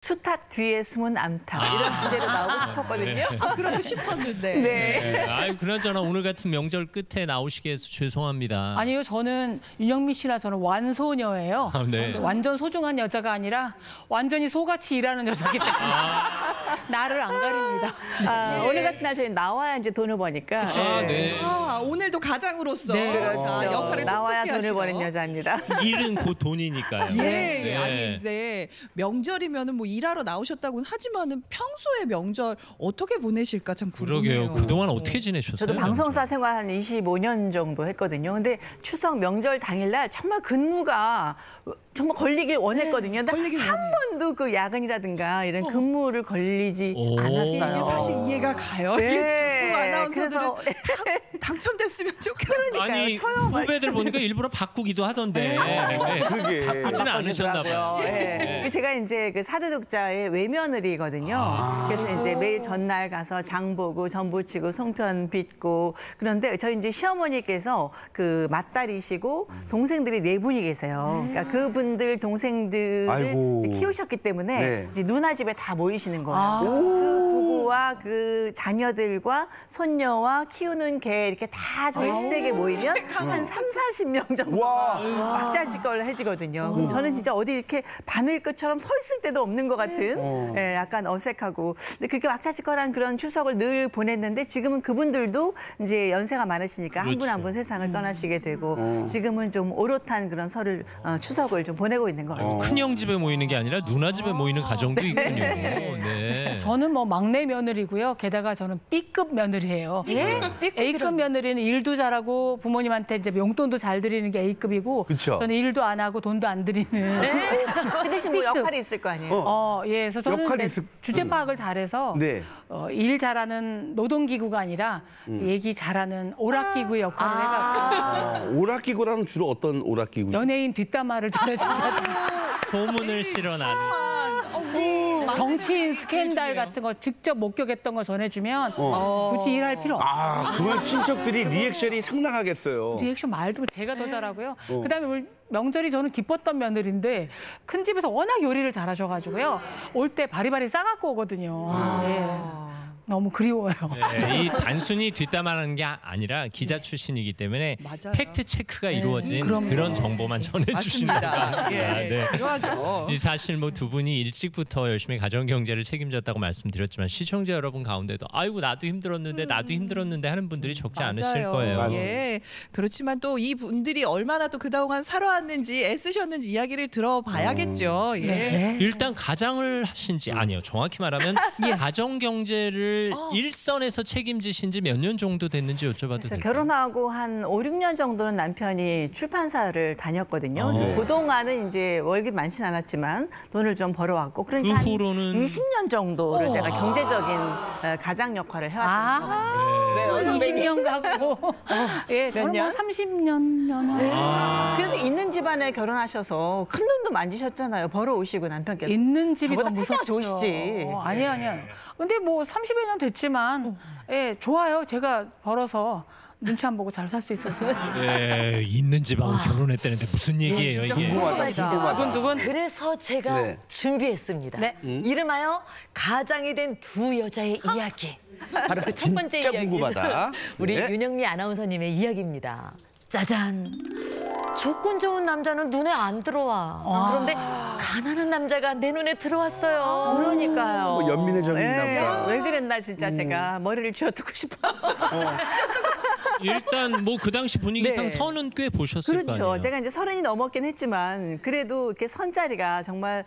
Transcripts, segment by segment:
수탉 뒤에 숨은 암탉 이런 주제로 나오고 싶었거든요. 그러고 싶었는데. 네. 아유, 그나저나 오늘 같은 명절 끝에 나오시게 해서 죄송합니다. 아니요, 저는 윤영미 씨나 저는 완소녀예요. 네. 완전 소중한 여자가 아니라 완전히 소같이 일하는 여자기 때문에 나를 안 가립니다. 오늘 같은 날 저희 나와야 이제 돈을 버니까. 네. 오늘도 가장으로서 그렇죠. 역할을 나와야 톡톡히 돈을 하시죠. 버는 여자입니다. 일은 곧 돈이니까요. 예, 아니 이제 명절이면은 뭐 일하러 나오셨다고는 하지만은 평소에 명절 어떻게 보내실까 참 궁금해요. 그러게요. 그동안 어떻게 지내셨어요? 저도 방송사 생활 한 25년 정도 했거든요. 근데 추석 명절 당일날 정말 근무가 정말 걸리길 원했거든요. 근데 한 번도 그 야근이라든가 이런 근무를 걸리지 않았어요. 이게 사실 이해가 가요. 네. 이게 중국 아나운서들은 그래서 당첨됐으면 좋겠어요. 아니, 후배들 보니까 일부러 바꾸기도 하던데. 그게 바꾸지는 않으셨나 봐요. 네. 제가 이제 그 사도독자의 외며느리거든요. 그래서 이제 매일 전날 가서 장 보고 전부 치고 송편 빚고 그런데 저희 이제 시어머니께서 그 맏딸이시고 동생들이 4분이 계세요. 그러니까 그분들 동생들을 아이고. 이제 키우셨기 때문에 네. 이제 누나 집에 다 모이시는 거예요. 그 부부와 그 자녀들과 손녀와 키우는 개 이렇게 다 저희 시댁에 모이면 한 30-40명 정도 와. 막자지껄 해지거든요. 그럼 저는 진짜 어디 이렇게 바늘끝처럼 서 있을 때도 없는 것 같은 예, 약간 어색하고 근데 그렇게 막자지껄한 그런 추석을 늘 보냈는데 지금은 그분들도 이제 연세가 많으시니까 한 분 한 분 세상을 떠나시게 되고 지금은 좀 오롯한 그런 추석을 좀 보내고 있는 것 같아요. 큰형 집에 모이는 게 아니라 누나 집에 모이는 가정도 있군요. 네. 저는 뭐 막내 며느리고요. 게다가 저는 B급 며느리예요. A급 며느리는 일도 잘하고 부모님한테 이제 용돈도 잘 드리는 게 A급이고 그쵸. 저는 일도 안 하고 돈도 안 드리는 그 대신 뭐 역할이 있을 거 아니에요. 예, 그래서 저는 역할이 이제 주제 파악을 잘해서 네. 일 잘하는 노동기구가 아니라 얘기 잘하는 오락기구의 역할을 해갖고 오락기구라는 주로 어떤 오락기구? 연예인 뒷담화를 전해준다든지 소문을 실어나는. 정치인 스캔들 같은 거 직접 목격했던 거 전해주면 굳이 일할 필요 없어요. 그러면 친척들이 리액션이 상당하겠어요. 리액션 말도 제가 더 잘하고요. 그다음에 오늘 명절이 저는 기뻤던 며느리인데 큰 집에서 워낙 요리를 잘하셔가지고요. 올 때 바리바리 싸갖고 오거든요. 예. 너무 그리워요. 네, 이 단순히 뒷담화하는 게 아니라 기자 출신이기 때문에 맞아요. 팩트 체크가 이루어진 그럼요. 그런 정보만 전해주시는 것 맞습니다. 같습니다. 예, 네. 필요하죠. 이 사실 뭐 두 분이 일찍부터 열심히 가정 경제를 책임졌다고 말씀드렸지만 시청자 여러분 가운데도 아이고 나도 힘들었는데 하는 분들이 적지 않으실 거예요. 예. 그렇지만 또 이 분들이 얼마나 또 그동안 살아왔는지 애쓰셨는지 이야기를 들어봐야겠죠. 예. 일단 가장을 하신지 아니요 정확히 말하면 가정 경제를 일선에서 책임지신지 몇 년 정도 됐는지 여쭤봐도 될까요? 결혼하고 한 5-6년 정도는 남편이 출판사를 다녔거든요. 그래서 그동안은 이제 월급 많진 않았지만 돈을 좀 벌어왔고 그러니까 한 후로는 20년 정도를 제가 경제적인 가장 역할을 해왔던 것 같아요. 20년 가고 예, 저는 뭐 30년 그래도 있는 집안에 결혼하셔서 큰 돈도 만지셨잖아요. 벌어오시고 남편께서. 있는 집이 더 저보다 무섭죠. 좋으시지. 아니에요. 근데 뭐 30여 년 됐지만 예, 좋아요. 제가 벌어서 눈치 안 보고 잘 살 수 있어서. 네, 있는 집하고 결혼했다는데 무슨 얘기예요 이게? 두근두근. 그래서 제가 네. 준비했습니다. 네. 이름하여 가장이 된 두 여자의 이야기. 바로 그 첫 번째 진짜 이야기는 궁금하다. 우리 네. 윤영미 아나운서님의 이야기입니다. 짜잔. 조건 좋은 남자는 눈에 안 들어와. 그런데 가난한 남자가 내 눈에 들어왔어요. 그러니까요. 뭐 연민의 정이 있나 보다. 왜 그랬나 진짜 제가 머리를 쥐어뜯고 싶어요. 일단 뭐 그 당시 분위기상 네. 선은 꽤 보셨을 거 그렇죠. 아니에요? 제가 이제 30이 넘었긴 했지만 그래도 이렇게 선자리가 정말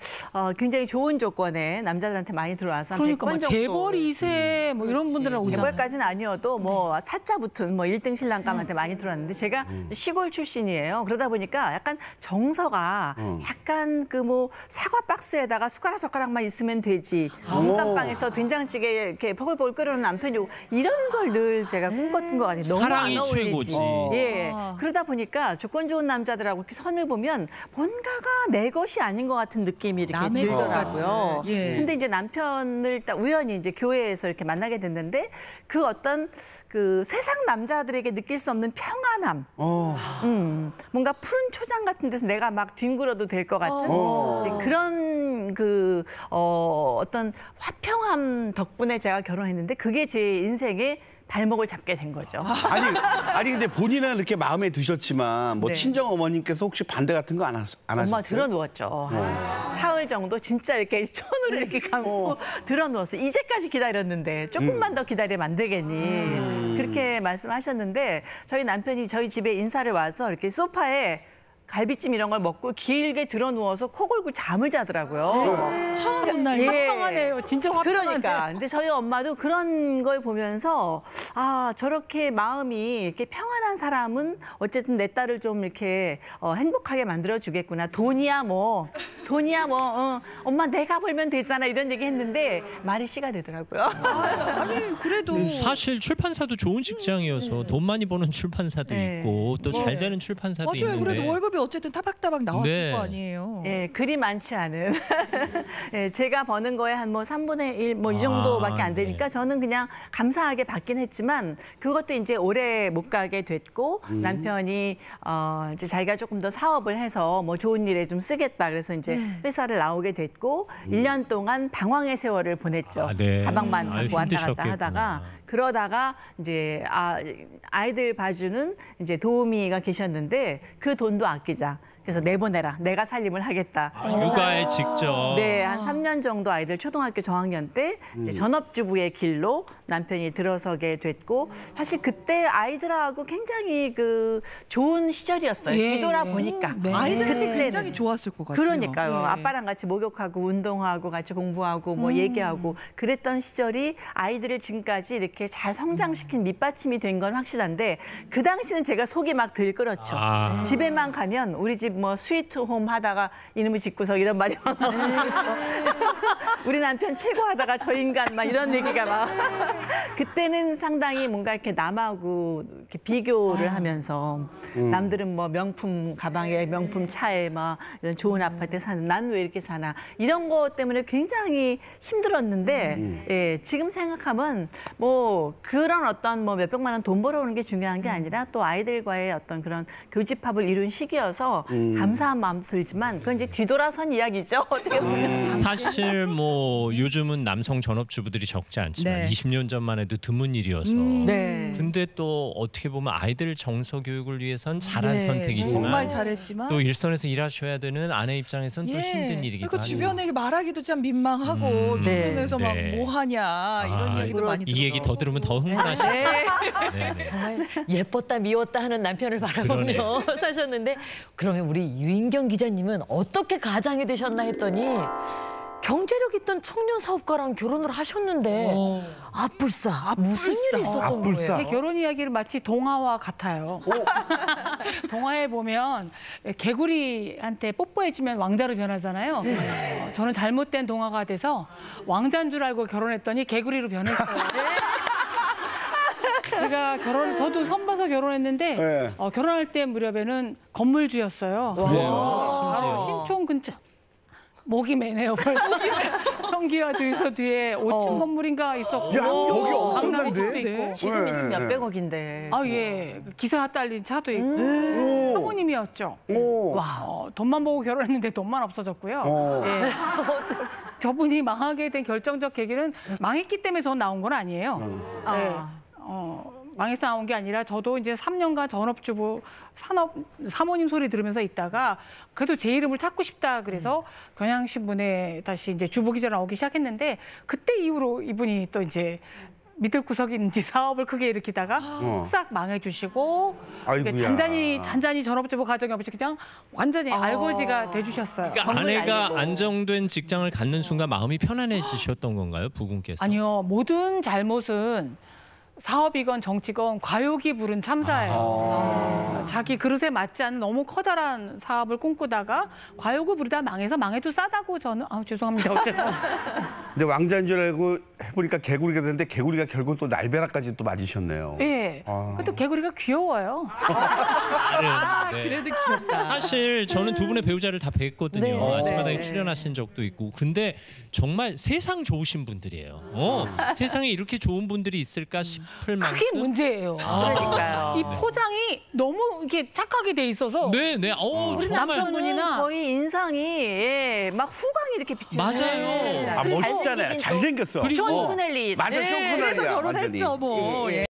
굉장히 좋은 조건에 남자들한테 많이 들어와서 한 그러니까 100번 막 정도. 재벌 2세 뭐 이런 분들은 오잖아요. 재벌까지는 아니어도 뭐 사자 붙은 뭐 1등 신랑감한테 많이 들어왔는데 제가 시골 출신이에요. 그러다 보니까 약간 정서가 약간 그 뭐 사과 박스에다가 숟가락 젓가락만 있으면 되지. 문간방에서 된장찌개 이렇게 버글버글 끓여놓은 남편이 오고 이런 걸 늘 제가 꿈꿨던 것 같아요. 너무 상황이 안 어울리지. 최고지. 예. 아. 그러다 보니까 조건 좋은 남자들하고 이렇게 선을 보면 뭔가가 내 것이 아닌 것 같은 느낌이 이렇게 남의 것 들더라고요. 같은. 예. 근데 이제 남편을 딱 우연히 이제 교회에서 이렇게 만나게 됐는데 그 어떤 그 세상 남자들에게 느낄 수 없는 평안함. 뭔가 푸른 초장 같은 데서 내가 막 뒹굴어도 될 것 같은 이제 그런 그 어떤 화평함 덕분에 제가 결혼했는데 그게 제 인생의 발목을 잡게 된 거죠. 아니 근데 본인은 이렇게 마음에 드셨지만 뭐 네. 친정 어머님께서 혹시 반대 같은 거 안 하셨어요? 엄마 들어 누웠죠. 한 사흘 정도 진짜 이렇게 천으로 이렇게 감고 들어 누웠어요. 이제까지 기다렸는데 조금만 더 기다리면 안 되겠니? 그렇게 말씀하셨는데 저희 남편이 저희 집에 인사를 와서 이렇게 소파에 갈비찜 이런 걸 먹고 길게 들어 누워서 코 골고 잠을 자더라고요. 처음 본 날. 예. 화평하네요. 진짜 화평하네. 그러니까. 근데 저희 엄마도 그런 걸 보면서 아, 저렇게 마음이 이렇게 평안한 사람은 어쨌든 내 딸을 좀 이렇게 행복하게 만들어 주겠구나. 돈이야 뭐. 엄마 내가 벌면 되잖아. 이런 얘기 했는데 말이 씨가 되더라고요. 아니 그래도 사실 출판사도 좋은 직장이어서 돈 많이 버는 출판사도 네. 있고 또 잘 네. 되는 출판사도 맞아요. 있는데 그래도 월급이 어쨌든 타박타박 나왔을 네. 거 아니에요. 예, 그리 많지 않은. 예, 제가 버는 거에 한 뭐 3분의 1 뭐 이 정도밖에 안 되니까 네. 저는 그냥 감사하게 받긴 했지만 그것도 이제 오래 못 가게 됐고 남편이 이제 자기가 조금 더 사업을 해서 뭐 좋은 일에 좀 쓰겠다. 그래서 이제 회사를 나오게 됐고 1년 동안 방황의 세월을 보냈죠. 아, 네. 가방만 아유, 갖고 왔다 갔다 힘드셨겠구나. 하다가 그러다가 이제 아이들 봐주는 이제 도우미가 계셨는데 그 돈도 아끼자. 그래서 내보내라. 내가 살림을 하겠다. 육아에 직접 네, 한 3년 정도 아이들 초등학교 저학년 때 이제 전업주부의 길로 남편이 들어서게 됐고 사실 그때 아이들하고 굉장히 그 좋은 시절이었어요. 예, 뒤돌아보니까. 네. 아이들한테 그때는. 굉장히 좋았을 것 같아요. 그러니까요. 예. 아빠랑 같이 목욕하고 운동하고 같이 공부하고 뭐 얘기하고 그랬던 시절이 아이들을 지금까지 이렇게 잘 성장시킨 밑받침이 된 건 확실한데 그 당시는 제가 속이 막 들끓었죠. 아. 집에만 가면 우리 집 뭐 스위트홈 하다가 이놈의 집구석 이런 말이 막 나오면서 우리 남편 최고하다가 저 인간 막 이런 얘기가 막 그때는 상당히 뭔가 이렇게 남하고 이렇게 비교를 하면서 남들은 뭐 명품 가방에 명품 차에 막 이런 좋은 아파트에 사는 난 왜 이렇게 사나 이런 것 때문에 굉장히 힘들었는데 예, 지금 생각하면 뭐 그런 어떤 뭐 몇백만 원 돈 벌어오는 게 중요한 게 아니라 또 아이들과의 어떤 그런 교집합을 이룬 시기여서 감사한 마음도 들지만 그건 이제 뒤돌아선 이야기죠. 어떻게 보면. 사실 뭐 요즘은 남성 전업주부들이 적지 않지만 네. 20년 전만 해도 드문 일이어서 네. 근데 또 어떻게 보면 아이들 정서 교육을 위해선 잘한 네, 선택이지만 정말 잘했지만 또 일선에서 일하셔야 되는 아내 입장에선 또 힘든 일이기도 그러니까 하네요. 주변에게 말하기도 참 민망하고 주변에서 네. 막 네. 뭐하냐 이런 아, 이야기도 많이 들어요. 이 얘기 더 들으면 더 흥분하시죠. 네, 네. 정말 예뻤다 미웠다 하는 남편을 바라보며 사셨는데 그러면 우리 유인경 기자님은 어떻게 가장이 되셨나 했더니 경제력 있던 청년 사업가랑 결혼을 하셨는데 앞불싸 무슨 일이 있었던 앞불싸. 거예요? 제 결혼 이야기를 마치 동화와 같아요. 동화에 보면 개구리한테 뽀뽀해주면 왕자로 변하잖아요. 저는 잘못된 동화가 돼서 왕자인 줄 알고 결혼했더니 개구리로 변했어요. 제가 저도 선 봐서 결혼했는데 네. 결혼할 때 무렵에는 건물주였어요. 바로 신촌 근처. 목이 매네요. 청기와 주유소 뒤에 5층 건물인가 있었고 야, 여기 강남에 엄청난데? 집도 있고. 지금 있으면 네. 몇백억인데. 아, 예. 기사 딸린 차도 있고. 사모님이었죠. 와, 돈만 보고 결혼했는데 돈만 없어졌고요. 예. 저분이 망하게 된 결정적 계기는 망했기 때문에 전 나온 건 아니에요. 예. 망해서 나온 게 아니라 저도 이제 3년간 전업주부 사모님 소리 들으면서 있다가 그래도 제 이름을 찾고 싶다 그래서 경향신문에 다시 이제 주부기자로 나오기 시작했는데 그때 이후로 이분이 또 이제 믿을 구석인지 사업을 크게 일으키다가 싹 망해주시고 아이고야. 잔잔히 전업주부 가정이 없이 그냥 완전히 알거지가 돼주셨어요. 그러니까 아내가 안정된 직장을 갖는 순간 마음이 편안해지셨던 건가요, 부군께서? 아니요, 모든 잘못은 사업이건 정치건 과욕이 부른 참사예요. 자기 그릇에 맞지 않는 너무 커다란 사업을 꿈꾸다가 과욕을 부리다 망해서 망해도 싸다고 저는 죄송합니다. 어쨌든 근데 왕자인 줄 알고 해보니까 개구리가 됐는데 개구리가 결국 또 날벼락까지 또 맞으셨네요. 예. 그것도 개구리가 귀여워요. 네. 그래도 귀엽다. 사실 저는 두 분의 배우자를 다 뵀거든요. 네. 아침마당에 네. 출연하신 적도 있고. 근데 정말 세상 좋으신 분들이에요. 세상에 이렇게 좋은 분들이 있을까 싶을 만큼. 그게 문제예요. 그러니까요. 이 포장이 너무 이렇게 착하게 돼 있어서 네. 우리 정말 남편분이나 거의 인상이 예, 막 후광이 이렇게 비치는. 맞아요. 아 멋있잖아요. 잘생겼어. 그리고 션 코넬리. 맞아, 션 코넬리. 그래서 결혼했죠 뭐. 예.